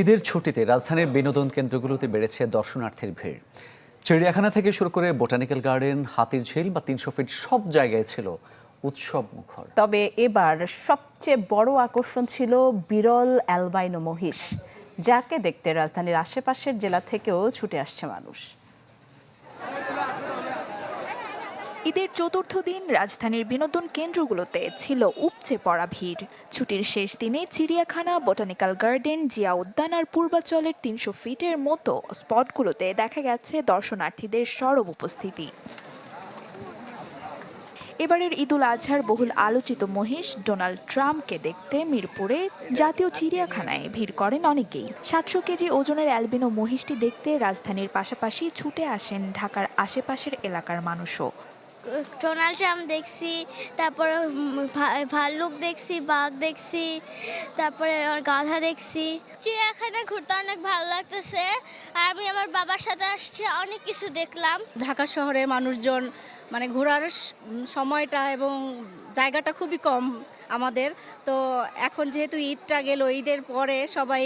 ঈদের ছুটিতে রাজধানীর বিনোদন কেন্দ্রগুলোতে বেড়েছে দর্শনার্থীর ভিড়। চিড়িয়াখানা থেকে শুরু করে বোটানিক্যাল গার্ডেন, হাতির ঝিল বা ৩০০ ফিট সব জায়গায় ছিল উৎসব মুখর। তবে এবার সবচেয়ে বড় আকর্ষণ ছিল বিরল অ্যালবাইনো মহিষ, যাকে দেখতে রাজধানীর আশেপাশের জেলা থেকেও ছুটে আসছে মানুষ। ঈদের চতুর্থ দিন রাজধানীর বিনোদন কেন্দ্রগুলোতে ছিল উপচে পড়া ভিড়। ছুটির শেষ দিনে চিড়িয়াখানা, বোটানিক্যাল গার্ডেন, জিয়া উদ্যান আর পূর্বাচলের ৩০০ ফিটের মতো স্পটগুলোতে দেখা গেছে দর্শনার্থীদের সরব উপস্থিতি। এবারের ঈদুল আজহার বহুল আলোচিত মহিষ ডোনাল্ড ট্রাম্পকে দেখতে মিরপুরে জাতীয় চিড়িয়াখানায় ভিড় করেন অনেকেই। ৭০০ কেজি ওজনের অ্যালবিনো মহিষটি দেখতে রাজধানীর পাশাপাশি ছুটে আসেন ঢাকার আশেপাশের এলাকার মানুষও। ডোনাল্ড ট্রাম্প দেখছি, তারপরে ভাল্লুক দেখছি, বাঘ দেখছি, তারপরে আর গাধা দেখছি। চিড়িয়াখানা ঘুরতে অনেক ভালো লাগতেছে। আমি আমার বাবার সাথে আসছি, অনেক কিছু দেখলাম। ঢাকা শহরে মানুষজন ঘোরার সময়টা এবং জায়গাটা খুবই কম আমাদের। তো এখন যেহেতু ঈদটা গেল, ঈদের পরে সবাই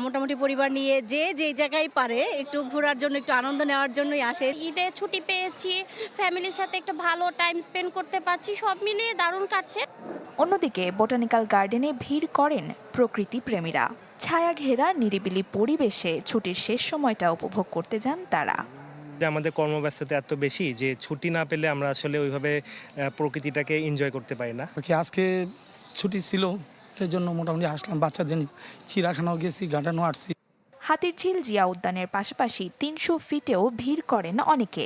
মোটামুটি পরিবার নিয়ে যে জায়গায় পারে একটু ঘোরার জন্য, একটু আনন্দ নেওয়ার জন্যই আসে। ঈদে ছুটি পেয়েছি, ফ্যামিলির সাথে একটা ভালো টাইম স্পেন্ড করতে পারছি, সব মিলিয়ে দারুণ কাটছে। অন্যদিকে বোটানিক্যাল গার্ডেনে ভিড় করেন প্রকৃতি প্রেমীরা। ছায়া ঘেরা নিরিবিলি পরিবেশে ছুটির শেষ সময়টা উপভোগ করতে যান তারা। আমাদের কর্মব্যস্ততা এত বেশি যে ছুটি না পেলে আমরা আসলে ওইভাবে প্রকৃতিটাকে এনজয় করতে পারি না। আজকে ছুটি ছিল, এই জন্য মোটামুটি আসলাম। বাচ্চাদের চিড়িয়াখানাও গেছি, গার্ডেনও আসছি। হাতির ঝিল, জিয়া উদ্যানের পাশাপাশি ৩০০ ফিটেও ভিড় করেন অনেকে।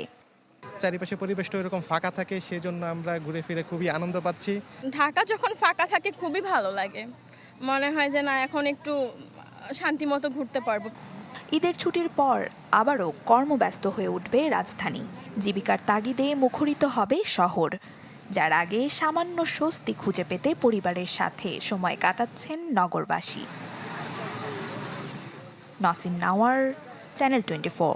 চারিপাশে পরিবেশটা এরকম ফাঁকা থাকে, সেজন্য আমরা ঘুরে ফিরে খুবই আনন্দ পাচ্ছি। ঢাকা যখন ফাঁকা থাকে খুবই ভালো লাগে, মনে হয় যে না এখন একটু শান্তি মতো ঘুরতে পারবো। ঈদের ছুটির পর আবারও কর্মব্যস্ত হয়ে উঠবে রাজধানী। জীবিকার তাগিদে মুখরিত হবে শহর, যার আগে সামান্য স্বস্তি খুঁজে পেতে পরিবারের সাথে সময় কাটাচ্ছেন নগরবাসী। নসিন নাওয়ার, চ্যানেল 24।